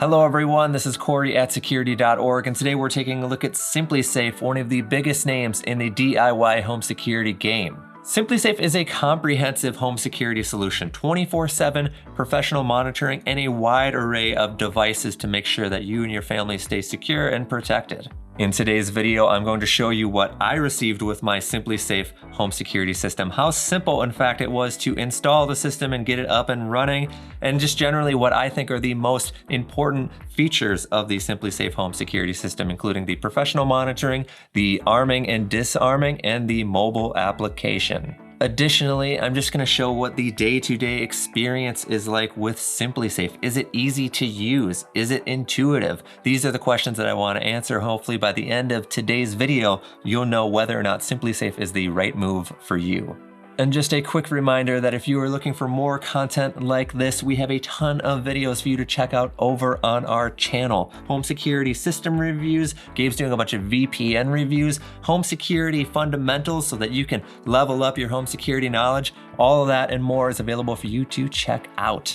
Hello everyone, this is Corey at Security.org, and today we're taking a look at SimpliSafe, one of the biggest names in the DIY home security game. SimpliSafe is a comprehensive home security solution, 24/7 professional monitoring, and a wide array of devices to make sure that you and your family stay secure and protected. In today's video, I'm going to show you what I received with my SimpliSafe home security system, how simple in fact it was to install the system and get it up and running, and just generally what I think are the most important features of the SimpliSafe home security system, including the professional monitoring, the arming and disarming, and the mobile application. Additionally, I'm just going to show what the day-to-day experience is like with SimpliSafe. Is it easy to use? Is it intuitive? These are the questions that I want to answer. Hopefully by the end of today's video, you'll know whether or not SimpliSafe is the right move for you. And just a quick reminder that if you are looking for more content like this, we have a ton of videos for you to check out over on our channel. Home security system reviews, Gabe's doing a bunch of VPN reviews, home security fundamentals so that you can level up your home security knowledge. All of that and more is available for you to check out.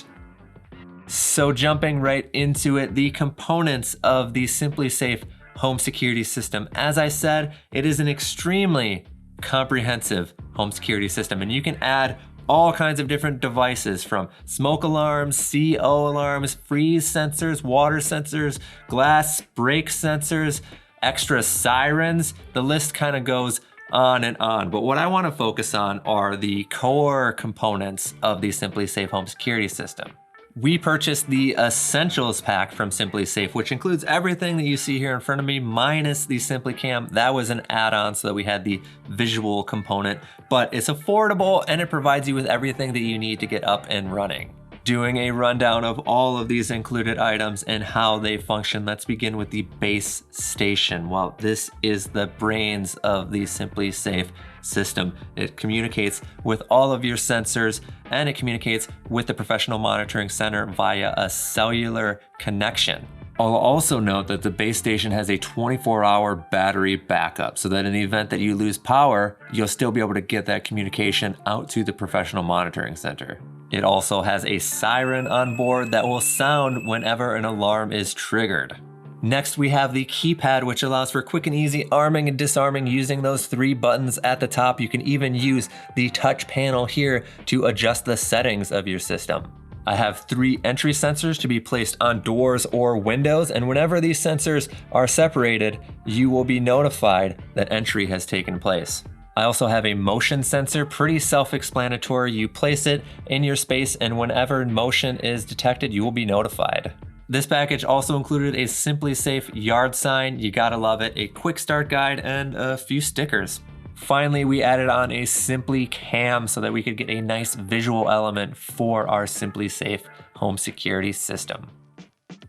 So jumping right into it, the components of the SimpliSafe home security system. As I said, it is an extremely comprehensive home security system, and you can add all kinds of different devices from smoke alarms, CO alarms, freeze sensors, water sensors, glass break sensors, extra sirens. The list kind of goes on and on, but what I want to focus on are the core components of the SimpliSafe home security system. We purchased the Essentials pack from SimpliSafe, which includes everything that you see here in front of me, minus the SimpliCam. That was an add-on so that we had the visual component, but it's affordable and it provides you with everything that you need to get up and running. Doing a rundown of all of these included items and how they function, let's begin with the base station. Well, this is the brains of the SimpliSafe system. It communicates with all of your sensors and it communicates with the professional monitoring center via a cellular connection. I'll also note that the base station has a 24-hour battery backup so that in the event that you lose power, you'll still be able to get that communication out to the professional monitoring center. It also has a siren on board that will sound whenever an alarm is triggered. Next, we have the keypad, which allows for quick and easy arming and disarming using those 3 buttons at the top. You can even use the touch panel here to adjust the settings of your system. I have 3 entry sensors to be placed on doors or windows, and whenever these sensors are separated, you will be notified that entry has taken place. I also have a motion sensor, pretty self-explanatory. You place it in your space and whenever motion is detected, you will be notified. This package also included a SimpliSafe yard sign, you gotta love it, a quick start guide, and a few stickers. Finally, we added on a SimpliCam so that we could get a nice visual element for our SimpliSafe home security system.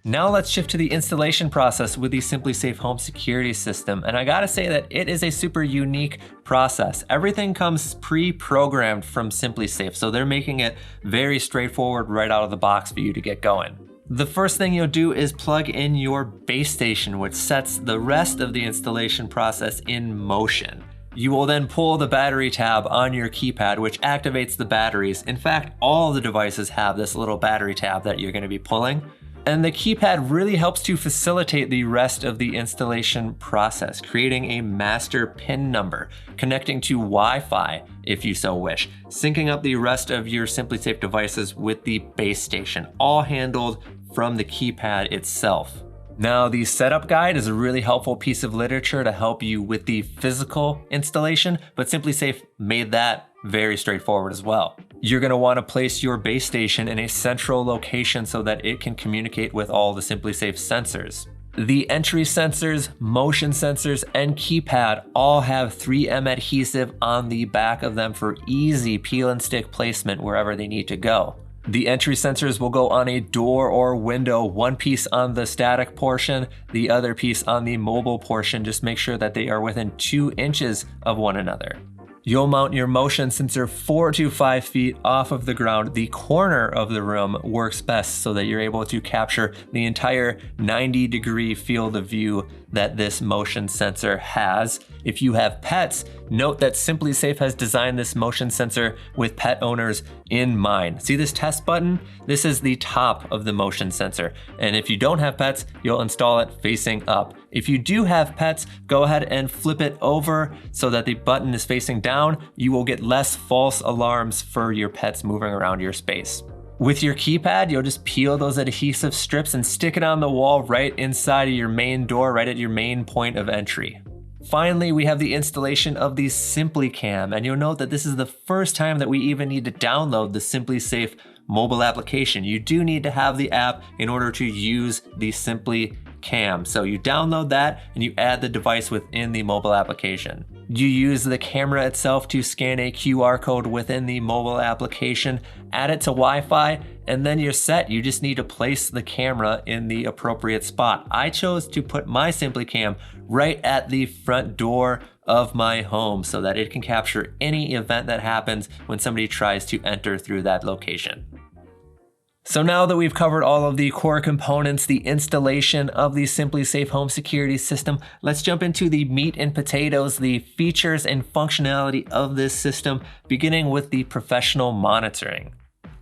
Now let's shift to the installation process with the SimpliSafe home security system. And I gotta say that it is a super unique process. Everything comes pre-programmed from SimpliSafe, so they're making it very straightforward right out of the box for you to get going. The first thing you'll do is plug in your base station, which sets the rest of the installation process in motion. You will then pull the battery tab on your keypad, which activates the batteries. In fact, all the devices have this little battery tab that you're gonna be pulling. And the keypad really helps to facilitate the rest of the installation process, creating a master PIN number, connecting to Wi-Fi if you so wish, syncing up the rest of your SimpliSafe devices with the base station, all handled from the keypad itself. Now, the setup guide is a really helpful piece of literature to help you with the physical installation, but SimpliSafe made that very straightforward as well. You're gonna wanna place your base station in a central location so that it can communicate with all the SimpliSafe sensors. The entry sensors, motion sensors, and keypad all have 3M adhesive on the back of them for easy peel and stick placement wherever they need to go. The entry sensors will go on a door or window, one piece on the static portion, the other piece on the mobile portion. Just make sure that they are within 2 inches of one another. You'll mount your motion sensor 4 to 5 feet off of the ground. The corner of the room works best so that you're able to capture the entire 90-degree field of view that this motion sensor has. If you have pets, note that SimpliSafe has designed this motion sensor with pet owners in mind. See this test button? This is the top of the motion sensor. And if you don't have pets, you'll install it facing up. If you do have pets, go ahead and flip it over so that the button is facing down. You will get less false alarms for your pets moving around your space. With your keypad, you'll just peel those adhesive strips and stick it on the wall right inside of your main door, right at your main point of entry. Finally, we have the installation of the SimpliCam, and you'll note that this is the first time that we even need to download the SimpliSafe mobile application. You do need to have the app in order to use the SimpliCam. So you download that and you add the device within the mobile application. You use the camera itself to scan a QR code within the mobile application, add it to Wi-Fi, and then you're set. You just need to place the camera in the appropriate spot. I chose to put my SimpliCam right at the front door of my home so that it can capture any event that happens when somebody tries to enter through that location. So now that we've covered all of the core components, the installation of the SimpliSafe Home Security System, let's jump into the meat and potatoes, the features and functionality of this system, beginning with the professional monitoring.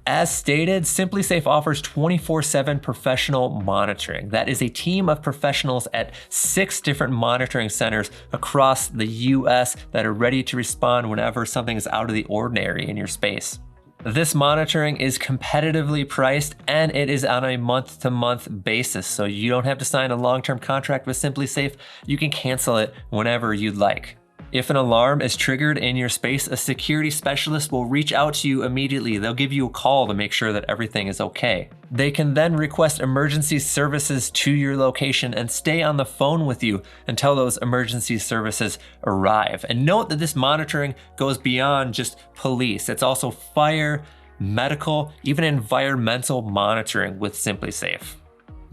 As stated, SimpliSafe offers 24/7 professional monitoring. That is a team of professionals at 6 different monitoring centers across the US that are ready to respond whenever something is out of the ordinary in your space. This monitoring is competitively priced and it is on a month-to-month basis, so you don't have to sign a long-term contract with SimpliSafe. You can cancel it whenever you'd like. If an alarm is triggered in your space, a security specialist will reach out to you immediately. They'll give you a call to make sure that everything is okay. They can then request emergency services to your location and stay on the phone with you until those emergency services arrive. And note that this monitoring goes beyond just police. It's also fire, medical, even environmental monitoring with SimpliSafe.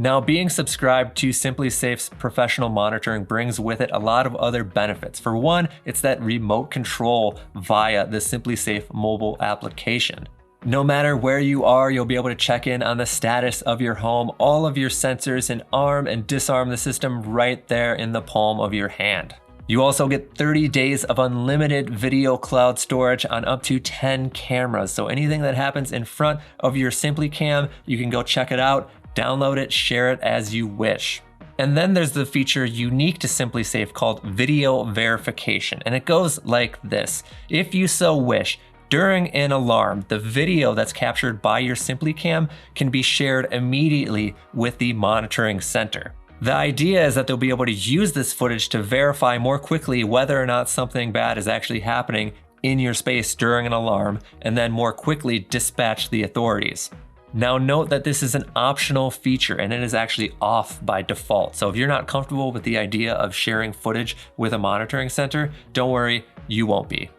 Now, being subscribed to SimpliSafe's professional monitoring brings with it a lot of other benefits. For one, it's that remote control via the SimpliSafe mobile application. No matter where you are, you'll be able to check in on the status of your home, all of your sensors, and arm and disarm the system right there in the palm of your hand. You also get 30 days of unlimited video cloud storage on up to 10 cameras. So anything that happens in front of your SimpliCam, you can go check it out, download it, share it as you wish. And then there's the feature unique to SimpliSafe called video verification. And it goes like this. If you so wish, during an alarm, the video that's captured by your SimpliCam can be shared immediately with the monitoring center. The idea is that they'll be able to use this footage to verify more quickly whether or not something bad is actually happening in your space during an alarm, and then more quickly dispatch the authorities. Now note that this is an optional feature and it is actually off by default. So if you're not comfortable with the idea of sharing footage with a monitoring center, don't worry, you won't be.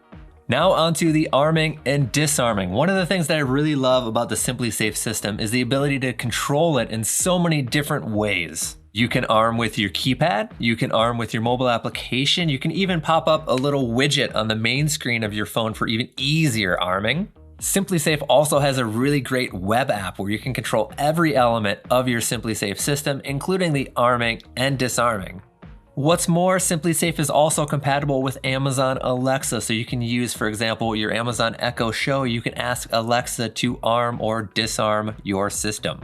Now onto the arming and disarming. One of the things that I really love about the SimpliSafe system is the ability to control it in so many different ways. You can arm with your keypad, you can arm with your mobile application, you can even pop up a little widget on the main screen of your phone for even easier arming. SimpliSafe also has a really great web app where you can control every element of your SimpliSafe system, including the arming and disarming. What's more, SimpliSafe is also compatible with Amazon Alexa, so you can use, for example, your Amazon Echo Show. You can ask Alexa to arm or disarm your system.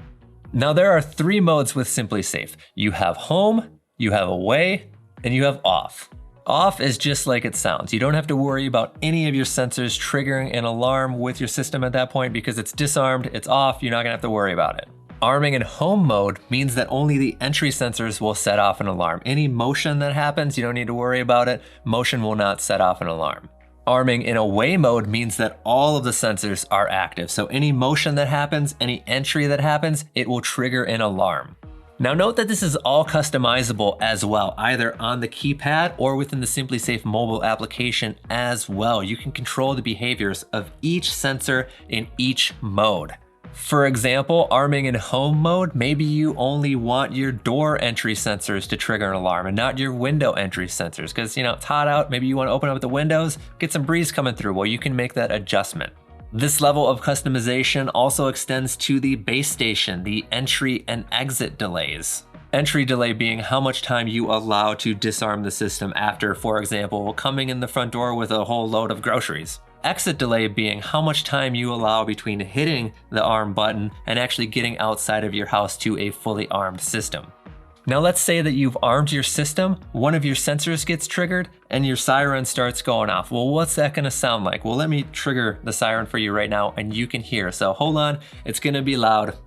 Now there are 3 modes with SimpliSafe. You have home, you have away, and you have off. Off is just like it sounds. You don't have to worry about any of your sensors triggering an alarm with your system at that point because it's disarmed, it's off, you're not gonna have to worry about it. Arming in home mode means that only the entry sensors will set off an alarm. Any motion that happens, you don't need to worry about it. Motion will not set off an alarm. Arming in away mode means that all of the sensors are active. So any motion that happens, any entry that happens, it will trigger an alarm. Now note that this is all customizable as well, either on the keypad or within the SimpliSafe mobile application as well. You can control the behaviors of each sensor in each mode. For example, arming in home mode, maybe you only want your door entry sensors to trigger an alarm and not your window entry sensors because, it's hot out, maybe you want to open up the windows, get some breeze coming through. Well, you can make that adjustment. This level of customization also extends to the base station, the entry and exit delays. Entry delay being how much time you allow to disarm the system after, for example, coming in the front door with a whole load of groceries. Exit delay being how much time you allow between hitting the arm button and actually getting outside of your house to a fully armed system. Now let's say that you've armed your system, one of your sensors gets triggered, and your siren starts going off. Well, what's that gonna sound like? Well, let me trigger the siren for you right now and you can hear. So hold on, it's gonna be loud.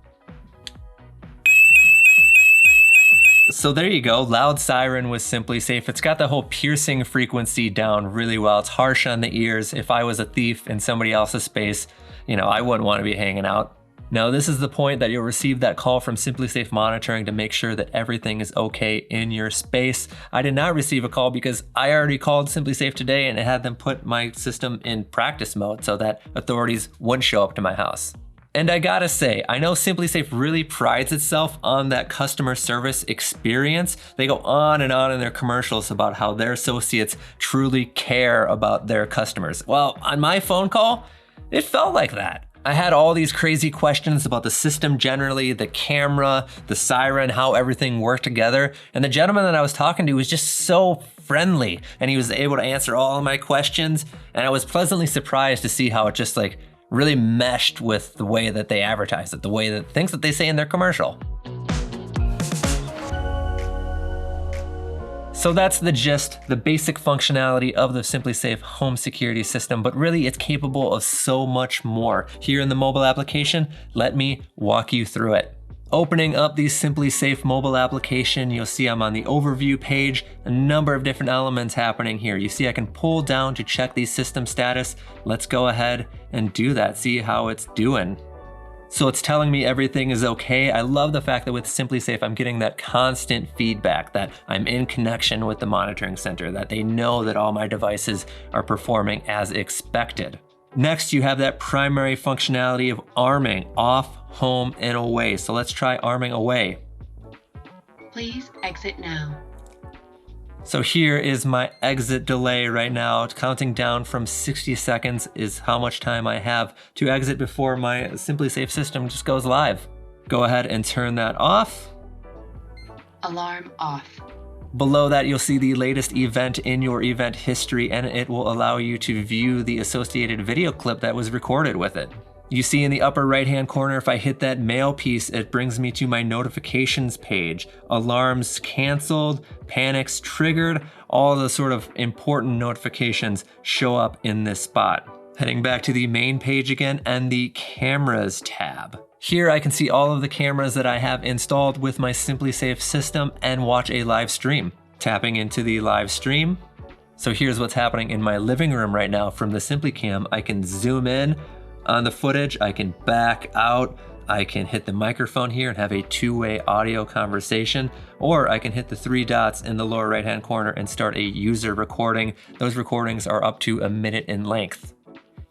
So there you go, loud siren with SimpliSafe. It's got the whole piercing frequency down really well. It's harsh on the ears. If I was a thief in somebody else's space, I wouldn't want to be hanging out. Now this is the point that you'll receive that call from SimpliSafe Monitoring to make sure that everything is okay in your space. I did not receive a call because I already called SimpliSafe today and it had them put my system in practice mode so that authorities wouldn't show up to my house. And I gotta say, I know SimpliSafe really prides itself on that customer service experience. They go on in their commercials about how their associates truly care about their customers. Well, on my phone call, it felt like that. I had all these crazy questions about the system generally, the camera, the siren, how everything worked together. And the gentleman that I was talking to was just so friendly and he was able to answer all of my questions. And I was pleasantly surprised to see how it just really meshed with the way that they advertise it, the way that things that they say in their commercial. So that's the gist, the basic functionality of the SimpliSafe Home Security System, but really it's capable of so much more. Here in the mobile application, let me walk you through it. Opening up the SimpliSafe mobile application, you'll see I'm on the overview page, a number of different elements happening here. You see I can pull down to check the system status. Let's go ahead and do that, see how it's doing. So it's telling me everything is okay. I love the fact that with SimpliSafe, I'm getting that constant feedback that I'm in connection with the monitoring center, that they know that all my devices are performing as expected. Next, you have that primary functionality of arming, off, home, and away. So let's try arming away. Please exit now. So here is my exit delay right now. Counting down from 60 seconds is how much time I have to exit before my SimpliSafe system just goes live. Go ahead and turn that off. Alarm off. Below that, you'll see the latest event in your event history, and it will allow you to view the associated video clip that was recorded with it. You see in the upper right-hand corner, if I hit that mail piece, it brings me to my notifications page. Alarms canceled, panics triggered, all the sort of important notifications show up in this spot. Heading back to the main page again and the cameras tab. Here I can see all of the cameras that I have installed with my SimpliSafe system and watch a live stream. Tapping into the live stream. So here's what's happening in my living room right now from the SimpliCam. I can zoom in on the footage, I can back out, I can hit the microphone here and have a two-way audio conversation, or I can hit the three dots in the lower right-hand corner and start a user recording. Those recordings are up to a minute in length.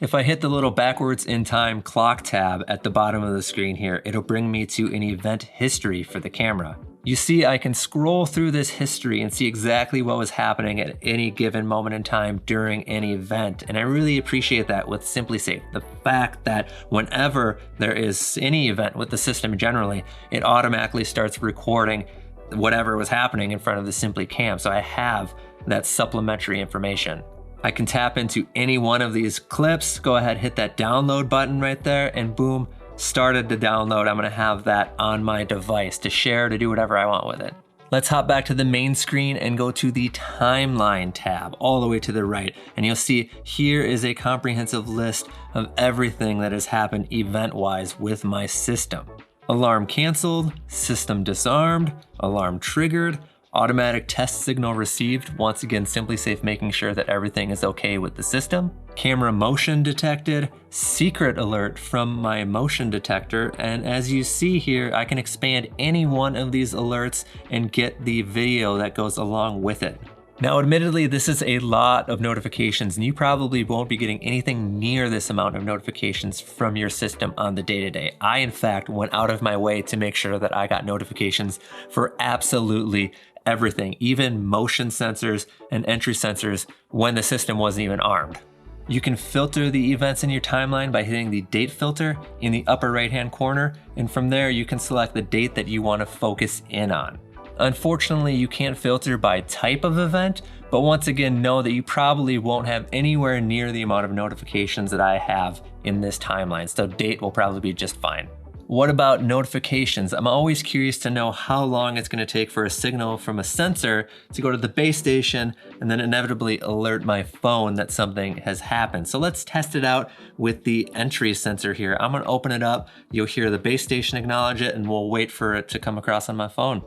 If I hit the little backwards in time clock tab at the bottom of the screen here, it'll bring me to an event history for the camera. You see, I can scroll through this history and see exactly what was happening at any given moment in time during an event. And I really appreciate that with SimpliSafe. The fact that whenever there is any event with the system generally, it automatically starts recording whatever was happening in front of the SimpliCam. So I have that supplementary information. I can tap into any one of these clips, go ahead, hit that download button right there, and boom, started to download. I'm gonna have that on my device to share, to do whatever I want with it. Let's hop back to the main screen and go to the timeline tab all the way to the right. And you'll see here is a comprehensive list of everything that has happened event-wise with my system. Alarm canceled, system disarmed, alarm triggered, automatic test signal received, once again SimpliSafe making sure that everything is okay with the system. Camera motion detected, secret alert from my motion detector, and as you see here, I can expand any one of these alerts and get the video that goes along with it. Now admittedly, this is a lot of notifications and you probably won't be getting anything near this amount of notifications from your system on the day-to-day. I in fact went out of my way to make sure that I got notifications for absolutely everything, even motion sensors and entry sensors when the system wasn't even armed. You can filter the events in your timeline by hitting the date filter in the upper right-hand corner, and from there you can select the date that you want to focus in on. Unfortunately, you can't filter by type of event, but once again, know that you probably won't have anywhere near the amount of notifications that I have in this timeline, so date will probably be just fine. What about notifications? I'm always curious to know how long it's going to take for a signal from a sensor to go to the base station and then inevitably alert my phone that something has happened. So let's test it out with the entry sensor here. I'm going to open it up. You'll hear the base station acknowledge it, and we'll wait for it to come across on my phone.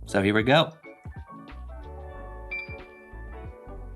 So here we go.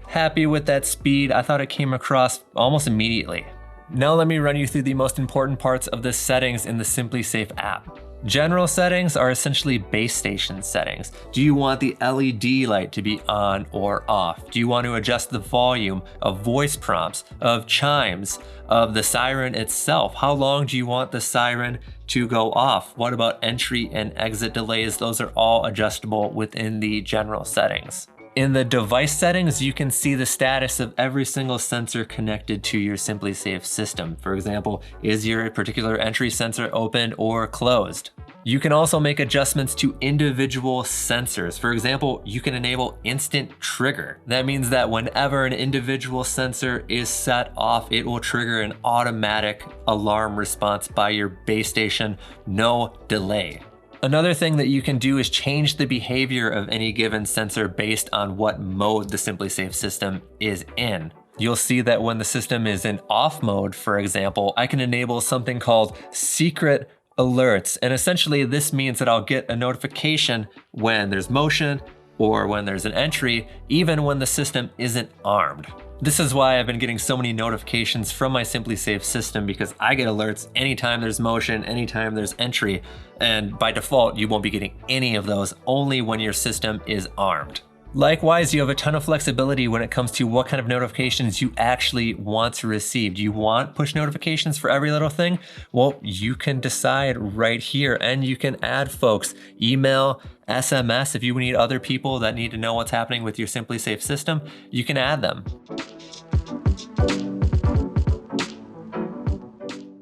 Happy with that speed. I thought it came across almost immediately. Now let me run you through the most important parts of the settings in the SimpliSafe app. General settings are essentially base station settings. Do you want the LED light to be on or off? Do you want to adjust the volume of voice prompts, of chimes, of the siren itself? How long do you want the siren to go off? What about entry and exit delays? Those are all adjustable within the general settings. In the device settings, you can see the status of every single sensor connected to your SimpliSafe system. For example, is your particular entry sensor open or closed? You can also make adjustments to individual sensors. For example, you can enable instant trigger. That means that whenever an individual sensor is set off, it will trigger an automatic alarm response by your base station, no delay. Another thing that you can do is change the behavior of any given sensor based on what mode the SimpliSafe system is in. You'll see that when the system is in off mode, for example, I can enable something called secret alerts. And essentially this means that I'll get a notification when there's motion or when there's an entry, even when the system isn't armed. This is why I've been getting so many notifications from my SimpliSafe system, because I get alerts anytime there's motion, anytime there's entry, and by default, you won't be getting any of those, only when your system is armed. Likewise, you have a ton of flexibility when it comes to what kind of notifications you actually want to receive. Do you want push notifications for every little thing? Well, you can decide right here, and you can add folks, email, SMS. If you need other people that need to know what's happening with your SimpliSafe system, you can add them.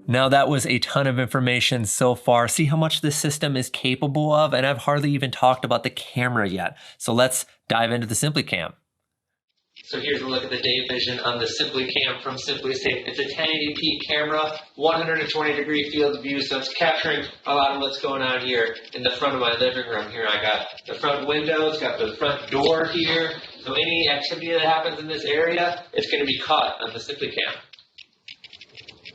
Now that was a ton of information so far. See how much this system is capable of? And I've hardly even talked about the camera yet. So let's dive into the SimpliCam. So here's a look at the day vision on the SimpliCam from SimpliSafe. It's a 1080p camera, 120-degree field of view, so it's capturing a lot of what's going on here in the front of my living room. Here I got the front windows, got the front door here. So any activity that happens in this area, it's going to be caught on the SimpliCam.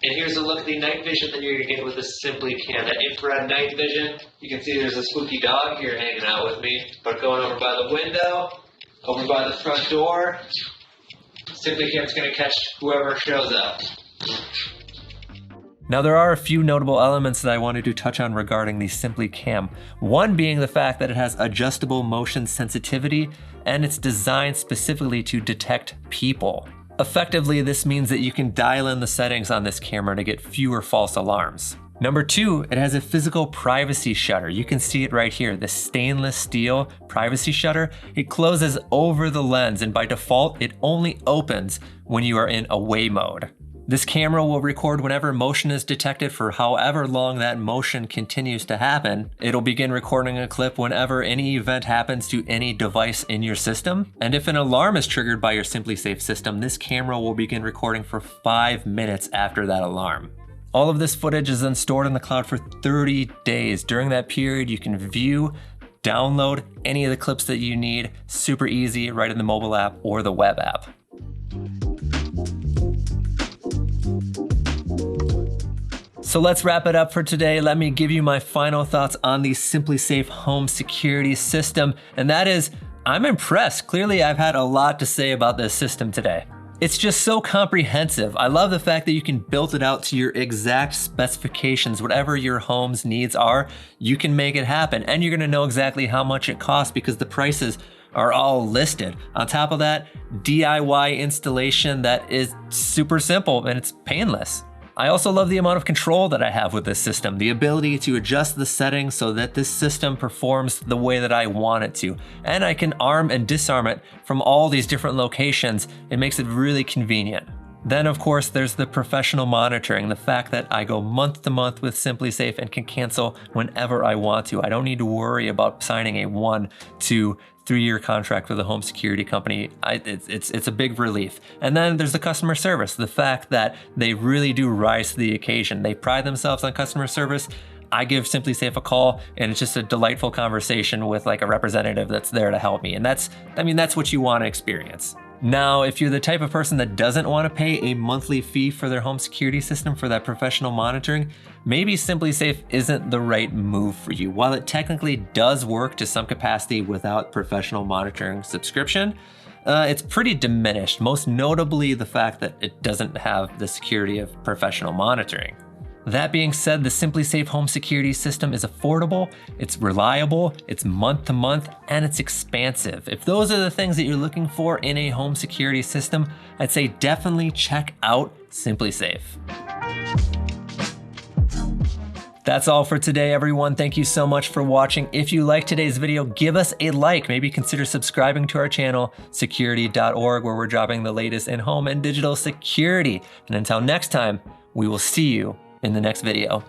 And here's a look at the night vision that you're going to get with the SimpliCam. That infrared night vision, you can see there's a spooky dog here hanging out with me. But going over by the window, over by the front door, SimpliCam's going to catch whoever shows up. Now there are a few notable elements that I wanted to touch on regarding the SimpliCam. One being the fact that it has adjustable motion sensitivity, and it's designed specifically to detect people. Effectively, this means that you can dial in the settings on this camera to get fewer false alarms. Number two, it has a physical privacy shutter. You can see it right here, the stainless steel privacy shutter. It closes over the lens, and by default, it only opens when you are in away mode. This camera will record whenever motion is detected for however long that motion continues to happen. It'll begin recording a clip whenever any event happens to any device in your system. And if an alarm is triggered by your SimpliSafe system, this camera will begin recording for 5 minutes after that alarm. All of this footage is then stored in the cloud for 30 days. During that period, you can view, download any of the clips that you need, super easy, right in the mobile app or the web app. So let's wrap it up for today. Let me give you my final thoughts on the SimpliSafe Home Security System. And that is, I'm impressed. Clearly, I've had a lot to say about this system today. It's just so comprehensive. I love the fact that you can build it out to your exact specifications. Whatever your home's needs are, you can make it happen. And you're gonna know exactly how much it costs because the prices are all listed. On top of that, DIY installation that is super simple and it's painless. I also love the amount of control that I have with this system, the ability to adjust the settings so that this system performs the way that I want it to. And I can arm and disarm it from all these different locations. It makes it really convenient. Then, of course, there's the professional monitoring, the fact that I go month to month with SimpliSafe and can cancel whenever I want to. I don't need to worry about signing a 1 to 3-year contract with a home security company. It's a big relief. And then there's the customer service, the fact that they really do rise to the occasion. They pride themselves on customer service. I give SimpliSafe a call, and it's just a delightful conversation with like a representative that's there to help me. And that's what you want to experience. Now, if you're the type of person that doesn't want to pay a monthly fee for their home security system for that professional monitoring, maybe SimpliSafe isn't the right move for you. While it technically does work to some capacity without professional monitoring subscription, it's pretty diminished, most notably the fact that it doesn't have the security of professional monitoring. That being said, the SimpliSafe Home Security System is affordable, it's reliable, it's month to month, and it's expansive. If those are the things that you're looking for in a home security system, I'd say definitely check out SimpliSafe. That's all for today, everyone. Thank you so much for watching. If you liked today's video, give us a like. Maybe consider subscribing to our channel, Security.org, where we're dropping the latest in home and digital security. And until next time, we will see you in the next video.